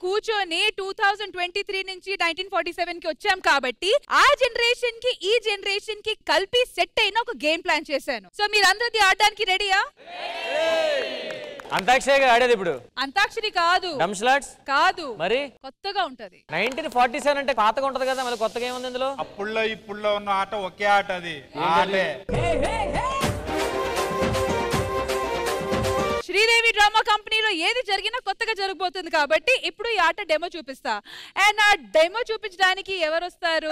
కూర్చొని 2023 నుంచి 1947 కి వచ్చాం కాబట్టి ఆ జనరేషన్ కి ఈ జనరేషన్ కి కలిపి సెట్ అయిన ఒక గేమ్ ప్లాన్ చేశాను. సో మీరందరూ ఆడడానికి రెడీయా? అంతాక్షరి ఆడేది ఇప్పుడు. అంతాక్షరి కాదు, డంస్లాట్స్ కాదు, మరి కొత్తగా ఉంటది. 1947 అంటే పాతగా ఉంటది కదా, మళ్ళీ కొత్తగా ఏముంది ఇందులో? అప్పుల్లో ఇప్పుల్లో ఉన్న ఆట ఒకే ఆట. అది ఆటే. శ్రీదేవి డ్రామా కంపెనీలో ఏది జరిగినా కొత్తగా జరగబోతుంది కాబట్టి ఇప్పుడు ఈ ఆట డెమో చూపిస్తా. అండ్ ఆ డెమో చూపించడానికి ఎవరు వస్తారు?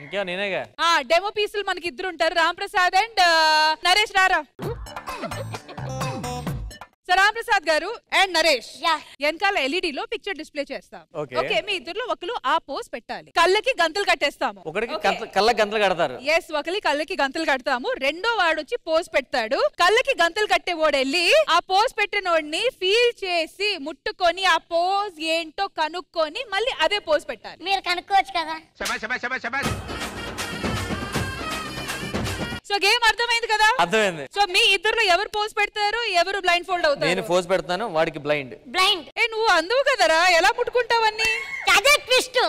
ఇంకా నేనేగా. డెమో పీసులు మనకి ఇద్దరు ఉంటారు, రామ్ ప్రసాద్ అండ్ నరేష్. రారా. సో రామ్ ప్రసాద్ గారు అండ్ నరేష్ వెనకాల LED లో పిక్చర్ డిస్ప్లే చేస్తాం. ఓకే, మీ ఇద్దరులో ఒకరు ఆ పోజ్ పెట్టాలి. కళ్ళకి గంతలు కట్టేస్తాము. కళ్ళకి గంతలు కడతారు. ఎస్, ఒకరి కళ్ళకి గంతలు కడతాము. రెండో వాడు వచ్చి పోజ్ పెడతాడు. కళ్ళకి గంతలు కట్టే వాడు వెళ్ళి ఆ పోజ్ పెట్టినోడిని ఫీల్ చేసి ముట్టుకొని ఆ పోజ్ ఏంటో కనుక్కొని మళ్ళీ అదే పోజ్ పెట్టాలి. మీరు కనుక్కోవచ్చు కదా. సో గేమ్ అర్థమైంది కదా? అర్థమైంది. సో మీ ఇద్దరులో ఎవరు పోజ్ పెడతారు, ఎవరు బ్లైండ్ ఫోల్డ్ అవుతారు? నేను పోజ్ పెడతాను, వాడికి బ్లైండ్. నువ్వు అందువు కదరా, ఎలా ముట్టుకుంటావన్నీ? అదే twist.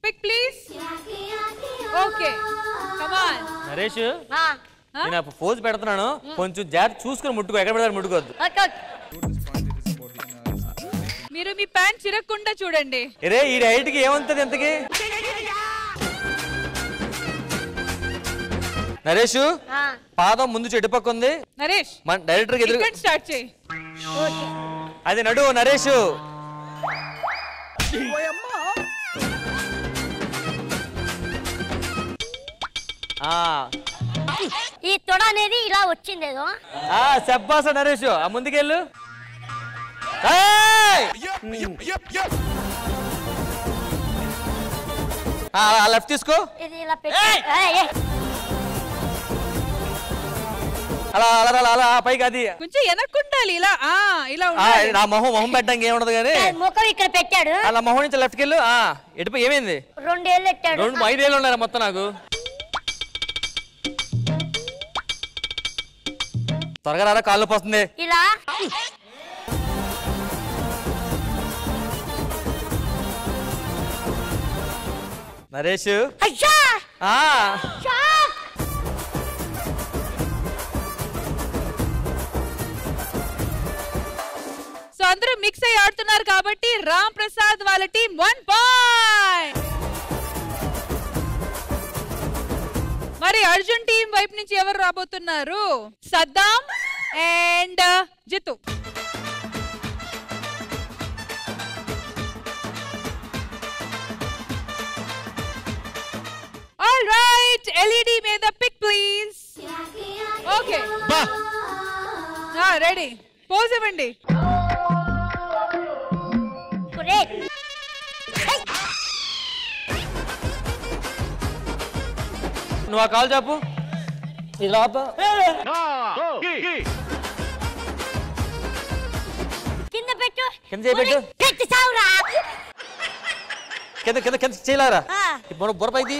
Pic please. Okay, come on. Naresh, నేను పోజ్ పెడుతున్నాను, కొంచెం జాగ్రత్త చూసుకుని ముట్టుకో, ఎక్కడ పెడతారు ముట్టుకోవద్దు. మీరు మీ ప్యాంట్ చిరగకుండా చూడండి. రే, ఈ హైట్ కి ఏమంతది ఎంతకి? నరేష్, పాదం ముందు చెట్టు పక్క ఉంది. నరేష్, మన డైరెక్టర్ ఎదురు స్టార్ట్ చేయి. అది నడు నరేష్. ఈ తొడ అనేది ఇలా వచ్చిందేదో. చెప్పాస నరేష్, ఆ ముందుకెళ్ళు. లెఫ్ట్ తీసుకో. అలా అలా అలా పైకి. అది కొంచెం వెనక్కుండాలి. ఇలా ఇలా నా మొహం పెట్టడానికి ఏముండదు కానీ ముఖం ఇక్కడ పెట్టాడు. అలా మొహం నుంచి లెఫ్ట్కి వెళ్ళు. ఎటుపై ఏమైంది? 2 ఏళ్ళు పెట్టాడు. 5 ఏళ్ళు ఉన్నారా మొత్తం నాకు? త్వరగా రారా, కాళ్ళు పోస్తుంది. ఇలా నరేష్, సో అందరూ మిక్స్ అయ్యి ఆడుతున్నారు కాబట్టి రామ్ ప్రసాద్ వాళ్ళ టీం 1 పాయింట్. మరి అర్జున్ టీం వైపు నుంచి ఎవరు రాబోతున్నారు? Saddam and Jitu. All right, LED మీద pic please. Okay, ready. Pose ఇవ్వండి. నువ్వు ఆ కాలు చాపు. ఇలా కింద పెట్టు. కింద చేయబెట్టు. పెట్టి సావురా. కింద కింద కింద చేయలారా. ఇప్పుడు బుర్రపైది.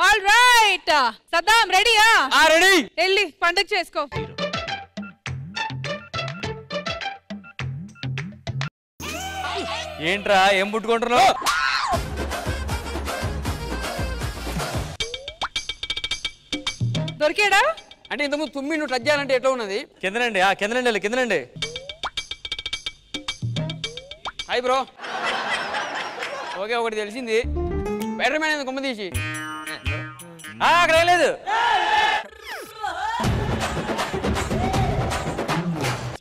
ఆల్ రైట్, సద్దాం రెడీయా? రెడీ. వెళ్ళి పండుగ చేసుకో. ఏంట్రా, ఏం పుట్టుకుంటున్నావు? దొరికాడా? అంటే ఇంతకుముందు తుమ్మి నువ్వు టచ్ చేయాలంటే ఎట్లా ఉన్నది? కిందనండి, కిందనండి, కిందనండి. Hi bro. ఓకే, ఒకటి తెలిసింది, స్పైడర్ మ్యాన్ కొమ్మ తీసి అక్కడ లేదు.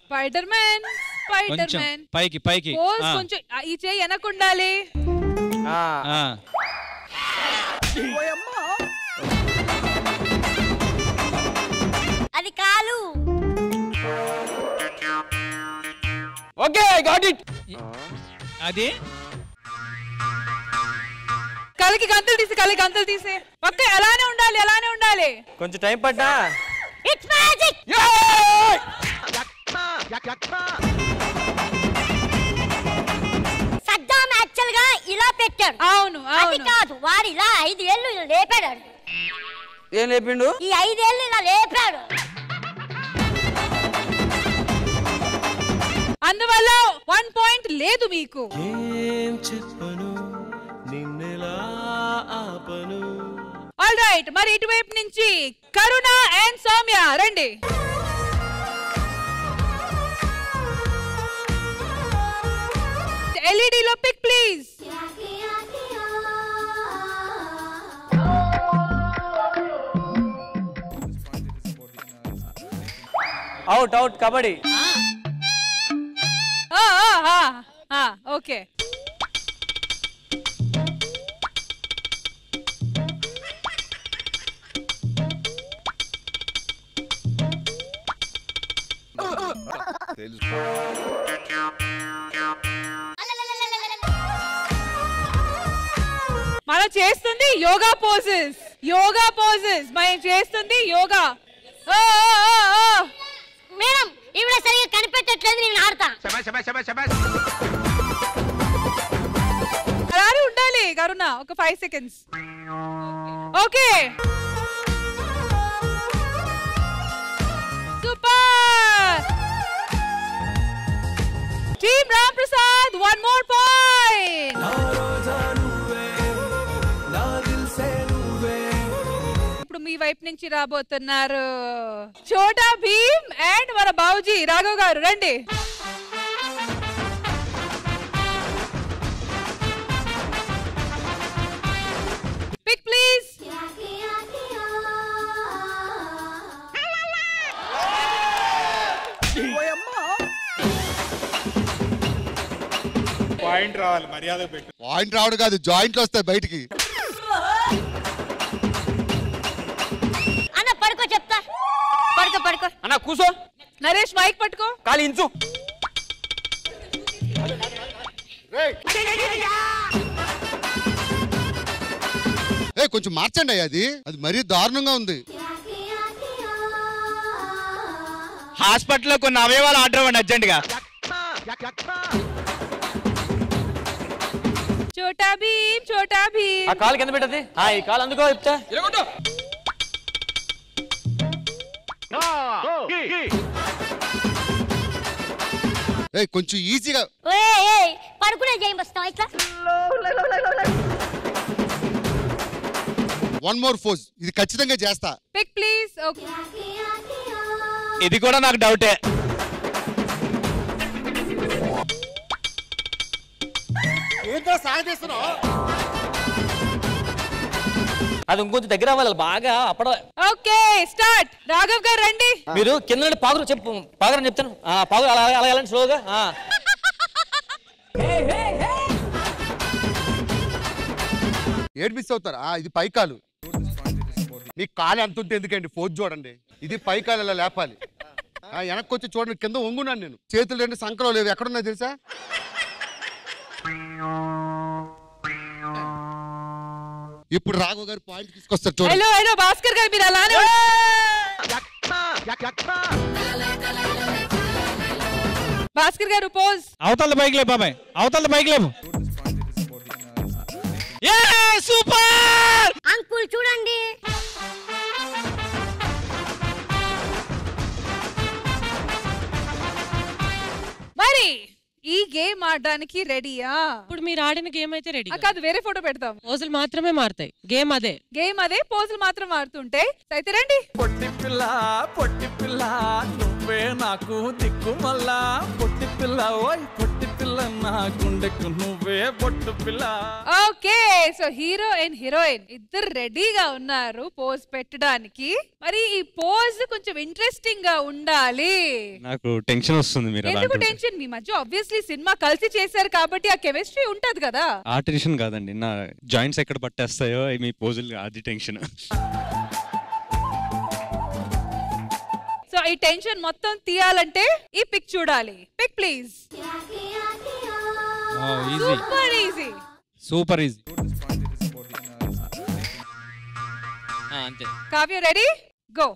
Spider Man, Spider Man. పైకి పైకి. కొంచెం ఈ చేయి వెనకుండాలి. అది కాలు. Okay, I got it. అది కళ్ళకి గంతలు తీసి, కళ్ళకి గంతలు తీసి. ఒక్క అలానే ఉండాలి, అలానే ఉండాలి. కొంచెం టైం పడ్డా. It's magic. సద్దాం యాక్చువల్ గా ఇలా పెట్టాడు. అవును అది కాదు, వాడు ఇలా 5 ఏళ్ళు ఇలా లేపాడు. ఏం లేపిండు? ఈ 5 ఏళ్ళు ఇలా లేపాడు. అందువల్ల 1 పాయింట్ లేదు మీకు. ఆల్ రైట్, మరి ఇటువైపు నుంచి కరుణ అండ్ సౌమ్య రండి. ఎల్ఈడి లో pic please. Out out kabaddi. Okay, మనం చేస్తుంది యోగా పోజెస్. మనం చేస్తుంది యోగా. మేడం ఇవిడ సరిగా కనిపెట్టట్లేదు, నేను ఆడతా. అలానే ఉండాలి కరుణ. ఒక 5 seconds. Okay, super. Team Ram Prasad 1 more point. ఇప్పుడు మీ వైపు నుంచి రాబోతున్నారు చోటా భీమ్ అండ్ మన బావుజీ రాఘవ్ గారు రండి. Pick please. పాయింట్ రావాలి, మర్యాద పెట్టు. పాయింట్ రావడం కాదు, జాయింట్లు వస్తాయి బయటికి. అన్న పడుకో, చెప్తా. పడుకో. అన్న కూసో. నరేష్ మైక్ పట్టుకో. కాలి ఇంచు. కొంచెం మార్చండి అయ్యా, అది మరీ దారుణంగా ఉంది. హాస్పిటల్లో కొన్ని అవయవాలు ఆర్డర్ అవ్వండి అర్జెంట్ గా. చోటా భీమ్. ఆ కాలు కింద పెట్టది. ఈ కాలు అందుకో చెప్తా. కొంచెం ఈజీగా. పడుకునే గేమ్ వస్తాం ఇట్లా. 1 more ఫోజ్. ఇది ఖచ్చితంగా చేస్తా. Pic please. ఇది కూడా నాకు డౌటే. అది ఇంకొంచెం దగ్గర అవ్వాలి బాగా అప్పడ. Okay, start. రాఘవ్ గారు రండి. మీరు కింద నుండి పాగురు చెప్పు. పాగురని చెప్తాను. పాగురు అలా అలా వెళ్ళండి స్లోగా. ఏడు మిస్ అవుతారా? ఇది పైకాలు. మీ కాలు ఎంత ఉంటే ఎందుకండి? ఫోజ్ చూడండి, ఇది పైకాలు ఇలా లేపాలి. వెనక్కి వచ్చి చూడండి, కింద వంగున్నాను నేను. చేతులు 2 సంకలో లేవు. ఎక్కడున్నా తెలుసా? ఇప్పుడు రాఘవ్ గారు పాయింట్ తీసుకొస్తారు చూడండి. హలో భాస్కర్ గారు, మీరు అలానే భాస్కర్ గారు పోజ్. అవతల బైక్ లేవు బాబాయ్, అవతల బైక్ లేవు. సూపర్ అంకుల్ చూడండి. మరి ఈ గేమ్ ఆడడానికి రెడీయా? ఇప్పుడు మీరు ఆడిన గేమ్ అయితే రెడీ కాదు, వేరే ఫోటో పెడతాం. పోజులు మాత్రమే మారుతాయి. గేమ్ అదే పోజులు మాత్రం మారుతుంటే. అయితే రండి. పొట్టి పిల్ల నువ్వే నాకు దిక్కు మళ్ళా. పొట్టి పిల్ల ఓయ్ పొట్టి పిల్ల నా గుండెకు నువ్వే పొట్టు పిల్ల. Okay, so hero and heroine ఇద్దరు రెడీగా ఉన్నారు పోజ్ పెట్టడానికి. మరి ఈ పోజ్ కొంచెం ఇంట్రెస్టింగ్ గా ఉండాలి. నాకు టెన్షన్ వస్తుంది. మీరు ఎందుకు టెన్షన్? మీ మధ్య ఆబ్వియస్లీ సినిమా కలిసి చేశారు కాబట్టి ఆ కెమిస్ట్రీ ఉంటది కదా. ఆ టెన్షన్ కాదండి, నా జాయింట్స్ ఎక్కడ పట్టేస్తాయో మీ పోజులు, అది టెన్షన్. సో ఈ టెన్షన్ మొత్తం తీయాలంటే ఈ పిక్ చూడాలి. Pic please. Super easy. అంతే. Kavya ready, go.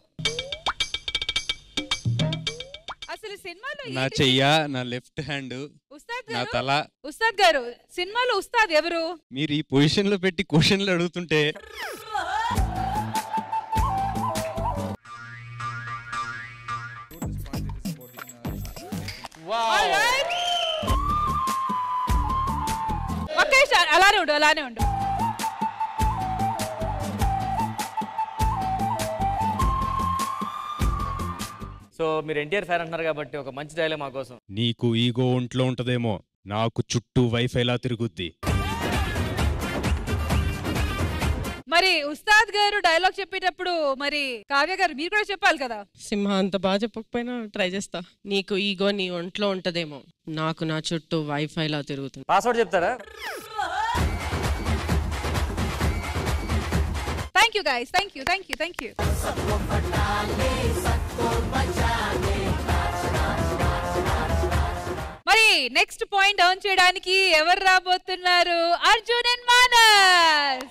అసలు సినిమాలో నా చెయ్య, నా లెఫ్ట్ హ్యాండ్. ఉస్తాద్ నా తల. ఉస్తాద్ గారు సినిమాలో ఉస్తాద్ ఎవరు? మీరు ఈ పొజిషన్ లో పెట్టి క్వశ్చన్లు అడుగుతుంటే అలానే ఉండు. సో మీరు ఎన్టీఆర్ ఫ్యాన్ అంటున్నారు కాబట్టి ఒక మంచి డైలాగ్ మా కోసం. నీకు ఈగో ఒంట్లో ఉంటదేమో, నాకు చుట్టూ వైఫైలా తిరుగుద్ది. మరి ఉస్తాద్ గారు డైలాగ్ చెప్పేటప్పుడు మరి కావ్య గారు మీరు కూడా చెప్పాలి కదా. సింహ అంత బాగా చెప్పకపోయినా ట్రై చేస్తా. నీకు ఈగో నీ ఒంట్లో ఉంటదేమో, నాకు నా చుట్టూ వైఫైలా తిరుగుతుంది. పాస్వర్డ్ చెప్తారా? Thank you guys, thank you thank you thank you. మరి నెక్స్ట్ పాయింట్ ఆన్ చేయడానికి ఎవరు రాబోతున్నారు? Arjun and Manas.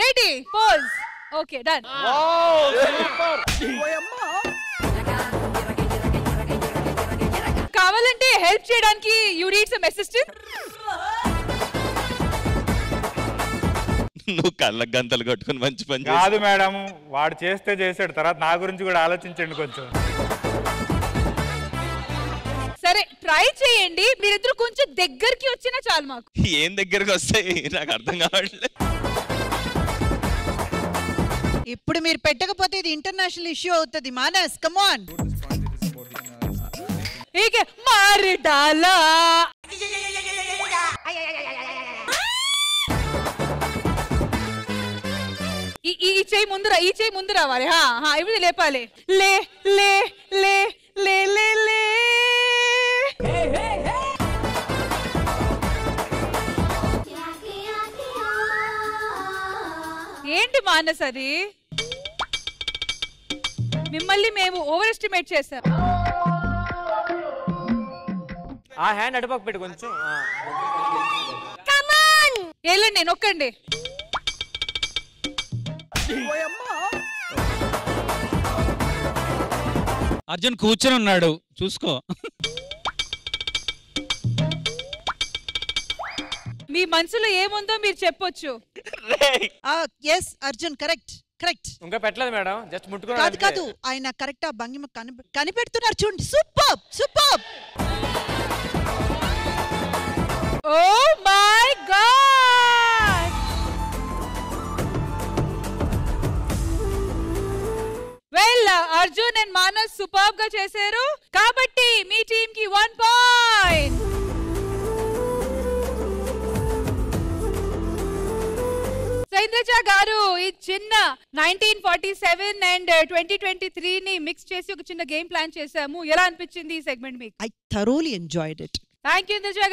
Ready, pose. Okay, done. కావాలంటే హెల్ప్ చేయడానికి యు నీడ్ సమ్ అసిస్టెంట్. నువ్వు కళ్ళకు గంతలు కట్టుకుని మంచి పని కాదు మేడం, వాడు చేస్తే చేసాడు, తర్వాత నా గురించి కూడా ఆలోచించండి కొంచెం. సరే ట్రై చేయండి, మీరిద్దరు కొంచెం దగ్గరికి వచ్చినా చాలు మాకు. ఏం దగ్గరకు వస్తాయి నాకు అర్థం కావట్లేదు. ఇప్పుడు మీరు పెట్టకపోతే ఇది ఇంటర్నేషనల్ ఇష్యూ అవుతుంది. Manas come on. ఇక మారి డాలా. ఈ చేయి ముందు ఈ చేయి ముందు రావాలి. ఇప్పుడు లేపాలి. లే లే లే లే లే లే. ఏంటి మానస్ అది? మిమ్మల్ని మేము ఓవర్ ఎస్టిమేట్ చేసాం. ఆ హ్యాండ్ అటుపక్క పెట్టు కొంచెం. వెళ్ళండి, నొక్కండి. అర్జున్ కూర్చొని ఉన్నాడు, చూసుకో. మీ మనసులో ఏముందో మీరు చెప్పొచ్చు. Yes Arjun, correct correct. ఇంకా పెట్టలేదు మేడం, జస్ట్ ముట్టుకున్నాడు. కాదు కాదు, ఆయన కరెక్ట్ ఆ భంగిమ కనిపెడుతున్నారు చూడండి. Super super. Oh my god. Well, Arjun and Manas superb గా చేశారు కాబట్టి మీ టీమ్ కి 1 పాయింట్. ఇంద్రజ గారు ఈ చిన్న 1947 అండ్ 2023 ని మిక్స్ చేసి ఒక చిన్న గేమ్ ప్లాన్ చేసాము. ఎలా అనిపించింది ఈ సెగ్మెంట్ మీకు? I thoroughly enjoyed it. Thank you Indraja గారు.